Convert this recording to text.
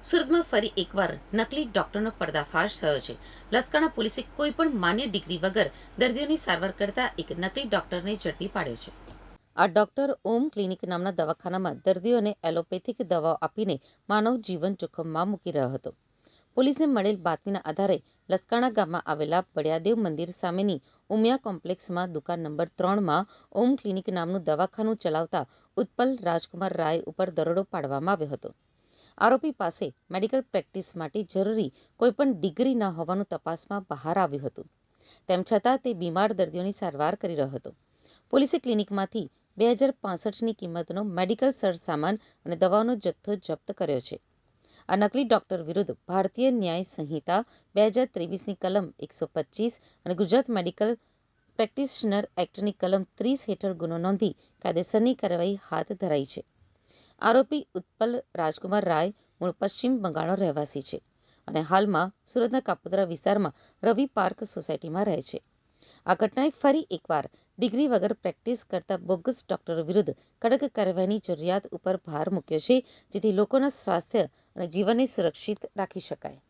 સુરતમાં ફરી એકવાર નકલી ડોક્ટરનો પર્દાફાશ થયો છે. લસકાણા પોલીસે કોઈ પણ માન્ય ડિગ્રી વગર દર્દીઓની સારવાર કરતા એક નકલી ડોક્ટરને ઝડપી પાડ્યો છે. આ ડોક્ટર ઓમ ક્લિનિક નામના દવાખાનામાં દર્દીઓને એલોપેથિક દવાઓ આપીને માનવ જીવન જોખમમાં મૂકી રહ્યો હતો. પોલીસને મળેલ બાતમીના આધારે લસકાણા ગામમાં આવેલા બળિયાદેવ મંદિર સામેની ઉમિયા કોમ્પ્લેક્સમાં દુકાન નંબર 3માં ઓમ ક્લિનિક નામનું દવાખાનું ચલાવતા ઉત્પલ રાજકુમાર રાય ઉપર દરોડો પાડવામાં આવ્યો હતો. આરોપી પાસે મેડિકલ પ્રેક્ટિસ માટે જરૂરી કોઈપણ ડિગ્રી ન હોવાનું તપાસમાં બહાર આવ્યું હતું. તેમ છતાં તે બીમાર દર્દીઓની સારવાર કરી રહ્યો હતો. પોલીસે ક્લિનિકમાંથી 2065ની કિંમતનો મેડિકલ સરસામાન અને દવાઓનો જથ્થો જપ્ત કર્યો છે. આ નકલી ડોક્ટર વિરુદ્ધ ભારતીય ન્યાય સંહિતા 2023ની કલમ 125 અને ગુજરાત મેડિકલ પ્રેક્ટિશનર એક્ટની કલમ 30 હેઠળ ગુનો નોંધી કાયદેસરની કાર્યવાહી હાથ ધરાઈ છે. આરોપી ઉત્પલ રાજકુમાર રાય મૂળ પશ્ચિમ બંગાળનો રહેવાસી છે અને હાલમાં સુરતના કાપોદ્રા વિસ્તારમાં રવિ પાર્ક સોસાયટીમાં રહે છે. આ ઘટનાએ ફરી એકવાર ડિગ્રી વગર પ્રેક્ટિસ કરતા બોગસ ડોક્ટરો વિરુદ્ધ કડક કાર્યવાહીની જરૂરિયાત ઉપર ભાર મૂક્યો છે, જેથી લોકોના સ્વાસ્થ્ય અને જીવનને સુરક્ષિત રાખી શકાય.